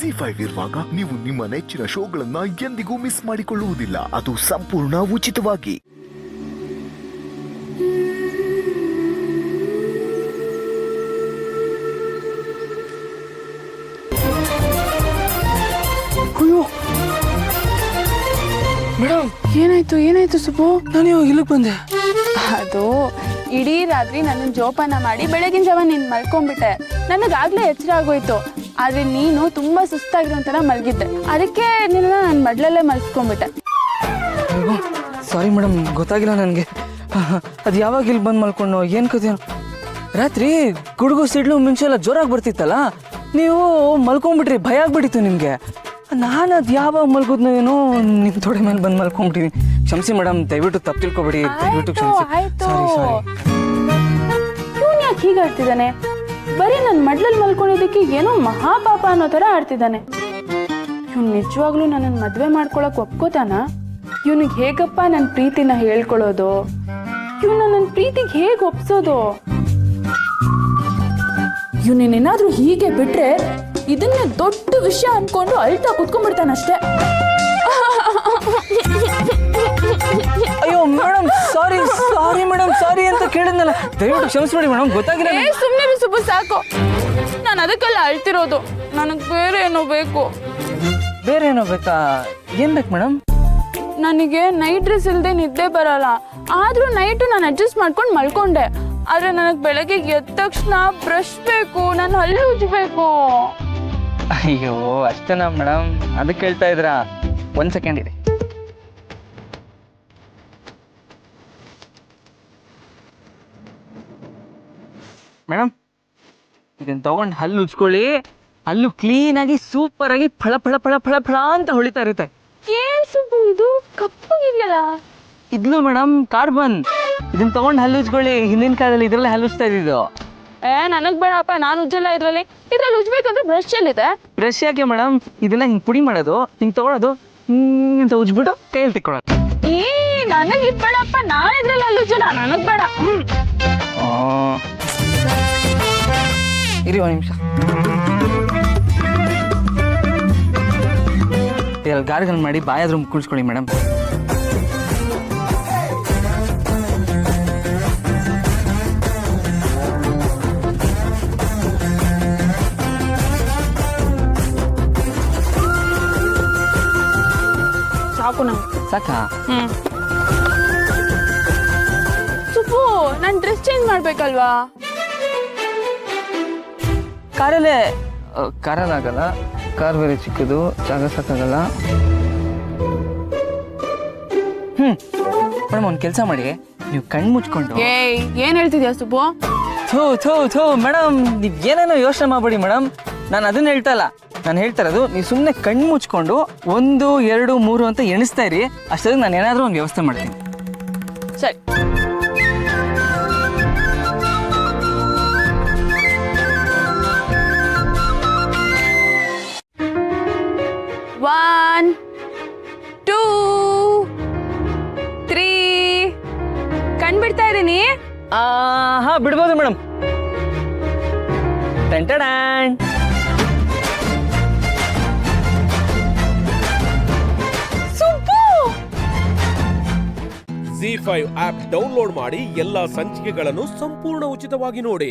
ZEE5 ಇರುವಾಗ ನೀವು ನಿಮ್ಮ ನೆಚ್ಚಿನ ಶೋಗಳನ್ನ ಎಂದಿಗೂ ಮಿಸ್ ಮಾಡಿಕೊಳ್ಳುವುದಿಲ್ಲ. ಅದು ಸಂಪೂರ್ಣ ಉಚಿತವಾಗಿ. ಮೇಡಮ್, ಏನಾಯ್ತು ಸುಬ್ಬು? ನಾನು ಇವಾಗ ಇಲ್ಲಿಗೆ ಬಂದೆ. ಅದು ಇಡೀ ರಾತ್ರಿ ನನ್ನ ಜೋಪಾನ ಮಾಡಿ ಬೆಳಗಿನ ಜಾವ ನೀನು ಮಲ್ಕೊಂಡ್ಬಿಟ್ಟೆ. ನನಗಾಗ್ಲೇ ಎಚ್ಚರ ಆಗೋಯ್ತು. ಆದ್ರೆ ನೀನು ತುಂಬಾ ಸುಸ್ತಾಗಿರೋಂಥರ ಮಲಗಿದ್ದೆ. ಅದಕ್ಕೆ ನಿನ್ನ ನಾನು ಮಡ್ಲಲ್ಲೇ ಮಲ್ಸ್ಕೊಂಡ್ಬಿಟ್ಟೆ. ಸಾರಿ ಮೇಡಮ್, ಗೊತ್ತಾಗಿಲ್ಲ ನನಗೆ. ಅದು ಯಾವಾಗ ಇಲ್ಲಿ ಬಂದು ಮಲ್ಕೊಂಡು ಏನು ಕಥೆ? ರಾತ್ರಿ ಗುಡುಗು ಸಿಡ್ಲು ಮಿಂಚು ಎಲ್ಲ ಜೋರಾಗಿ ಬರ್ತಿತ್ತಲ್ಲ, ನೀವು ಮಲ್ಕೊಂಡ್ಬಿಟ್ರಿ. ಭಯ ಆಗ್ಬಿಟ್ಟಿತ್ತು ನಿಮಗೆ. ನಾನು ಅದು ಯಾವಾಗ ಮಲ್ಗೋದ್ನೋ ಏನೋ ನಿಮ್ಮ ತೊಡೆ ಮೇಲೆ ಬಂದು ಮಲ್ಕೊಂಡ್ಬಿಟ್ಟಿನಿ. ಕ್ಷಮಿಸಿ ಮೇಡಮ್, ದಯವಿಟ್ಟು ತಪ್ಪು ತಿಳ್ಕೊಬೇಡಿ. ದಯವಿಟ್ಟು ಕ್ಷಮಿಸಿ. ಇವನು ಯಾಕೆ ಹೀಗೆ ಆಡ್ತಿದ್ದಾನೆ? ಬರೀ ನನ್ನ ಮಡ್ಲಲ್ಲಿ ಮಲ್ಕೊಂಡಿದ್ದಕ್ಕೆ ಏನೋ ಮಹಾಪಾಪ ಅನ್ನೋ ಥರ ಆಡ್ತಿದ್ದಾನೆ. ಇವ್ನು ನಿಜವಾಗ್ಲೂ ನನ್ನನ್ನು ಮದುವೆ ಮಾಡ್ಕೊಳಕ್ ಒಪ್ಕೋತಾನ? ಇವನಿಗೆ ಹೇಗಪ್ಪ ನನ್ನ ಪ್ರೀತಿನ ಹೇಳ್ಕೊಳ್ಳೋದು? ಇವನು ನನ್ನ ಪ್ರೀತಿಗೆ ಹೇಗೆ ಒಪ್ಸೋದು? ಇವನೇನಾದ್ರೂ ಹೀಗೆ ಬಿಟ್ರೆ ಇದನ್ನ ದೊಡ್ಡ ವಿಷಯ ಅನ್ಕೊಂಡು ಅಳ್ತಾ ಕುತ್ಕೊಂಡ್ಬಿಡ್ತಾನಷ್ಟೇ. ಅಯ್ಯೋ ಮೇಡಮ್, ಸಾರಿ ಮೇಡಮ್, ಸಾರಿ ಅಂತ ಕೇಳಿದ್ನಲ್ಲ, ದಯವಿಟ್ಟು ಕ್ಷಮಿಸ್ಬೇಡಿ ಮೇಡಮ್, ಗೊತ್ತಾಗಿಲ್ಲ. ಸುಮ್ಮನೆ ಸುಬ್ಬು, ಸಾಕು. ನಾನು ಅದಕ್ಕೆಲ್ಲ ಅಳ್ತಿರೋದು. ನನಗೆ ಬೇರೆ ಏನೋ ಬೇಕು. ಬೇರೆ ಏನೋ ಬೇಕಾ? ಏನ್ ಬೇಕು ಮೇಡಮ್? ನನಗೆ ನೈಟ್ ಡ್ರೆಸ್ ಇಲ್ಲದೆ ನಿದ್ದೆ ಬರಲ್ಲ. ಆದ್ರೂ ನೈಟು ನಾನು ಅಡ್ಜಸ್ಟ್ ಮಾಡ್ಕೊಂಡು ಮಲ್ಕೊಂಡೆ. ಆದ್ರೆ ನನಗೆ ಬೆಳಗ್ಗೆ ಎದ್ದ ತಕ್ಷಣ ಬ್ರಷ್ ಬೇಕು, ನಾನು ಹಲ್ಲು ಉಜ್ಬೇಕು. ಅಯ್ಯೋ ಅಷ್ಟೇನಾ ಮೇಡಮ್? ಅದಕ್ಕೆ ಹೇಳ್ತಾ ಇದ್ರಾ? 1 ಸೆಕೆಂಡ್ ಇದೆ. ಮೇಡಮ್, ಇದನ್ನು ತಗೊಂಡು ಹಲ್ಲು ಉಜ್ಕೊಳ್ಳಿ. ಹಲ್ಲು ಕ್ಲೀನಾಗಿ ಸೂಪರಾಗಿ ಫಳ ಫಳ ಫಳ ಫಳ ಫಳ ಅಂತ ಹೊಳಿತಾ ಇರುತ್ತೆ. ಏನ್ ಸುಬ್ಬು ಇದು ಕಪ್ಪಗಿದೆಯಲ್ಲ? ಇದ್ಲು ಮೇಡಮ್, ಕಾರ್ಬನ್. ಇದನ್ನ ತಗೊಂಡು ಹಲ್ಲು ಉಜ್ಕೊಳ್ಳಿ. ಹಿಂದಿನ ಕಾಲದಲ್ಲಿ ಇದ್ರಲ್ಲೇ ಹಲ್ಲು ಉಜ್ತಾ ಇದ್ದಿದ್ದು. ನನಗ್ ಬೇಡಪ್ಪ, ನಾನು ಉಜ್ಜಲ್ಲ ಇದ್ರಲ್ಲಿ ಉಜ್ಬೇಕಂದ್ರೆ ಬ್ರಷ್ ಎಲ್ಲಿದೆ? ಬ್ರಷ್ ಯಾಕೆ ಮೇಡಮ್? ಇದೆಲ್ಲ ಹಿಂಗೆ ಪುಡಿ ಮಾಡೋದು, ಹಿಂಗೆ ತಗೊಳ್ಳೋದು, ಹಿಂಗಂತ ಉಜ್ಬಿಟ್ಟು ಕೈಯಲ್ಲಿ ತಿಕ್ಕೊಳ್ಳೋದು. ನನಗೆ ಬೇಡಪ್ಪ, ನಾನು ಇದ್ರಲ್ಲಿ ಹಲ್ಲು ಉಜ್ಜಲ್ಲ, ನನಗ್ ಬೇಡ. ಇರಿ 1 ನಿಮಿಷ. ಇದರಲ್ಲಿ ಗಾರ್ಗಲ್ ಮಾಡಿ ಬಾಯಾದ್ರೂ ಕುಳಿಸ್ಕೊಳ್ಳಿ ಮೇಡಮ್. ಸಾಕು ನಂಗೆ. ಸಾಕಾ? ಸುಬ್ಬು, ನಾನು ಡ್ರೆಸ್ ಚೇಂಜ್ ಮಾಡ್ಬೇಕಲ್ವಾ? ಕಾರಲ್ಲಿ ಆಗಲ್ಲ. ಕಾರ್ ಬೇರೆ ಚಿಕ್ಕದು, ಜಾಗ ಸಾಕಾಗಲ್ಲ. ಮೇಡಮ್, ಒಂದು ಕೆಲಸ ಮಾಡಿ, ನೀವು ಕಣ್ಣು ಮುಚ್ಕೊಂಡು. ಏನ್ ಹೇಳ್ತಿದ್ಯಾ ಸುಬ್ಬು? ಥೂ ಮೇಡಮ್, ನೀವು ಏನೇನೋ ಯೋಚನೆ ಮಾಡಬೇಡಿ ಮೇಡಮ್. ನಾನು ಅದನ್ನ ಹೇಳ್ತಾ ಇಲ್ಲ. ನಾನು ಹೇಳ್ತಾ ಇರೋದು, ನೀವು ಸುಮ್ಮನೆ ಕಣ್ಣು ಮುಚ್ಕೊಂಡು 1 2 3 ಅಂತ ಎಣಿಸ್ತಾ ಇರಿ. ಅಷ್ಟೊಂದು ನಾನು ಏನಾದರೂ ಒಂದು ವ್ಯವಸ್ಥೆ ಮಾಡ್ತೀನಿ. ಸರಿ. 1 2 3 ಕಣ್ ಬಿಡ್ತಾ ಇದೀನಿ. ಹಾ, ಬಿಡ್ಬೋದು ಮೇಡಮ್. ಟೆಂಟಡಾನ್. ZEE5 ಆಪ್ ಡೌನ್ಲೋಡ್ ಮಾಡಿ ಎಲ್ಲಾ ಸಂಚಿಕೆಗಳನ್ನು ಸಂಪೂರ್ಣ ಉಚಿತವಾಗಿ ನೋಡಿ.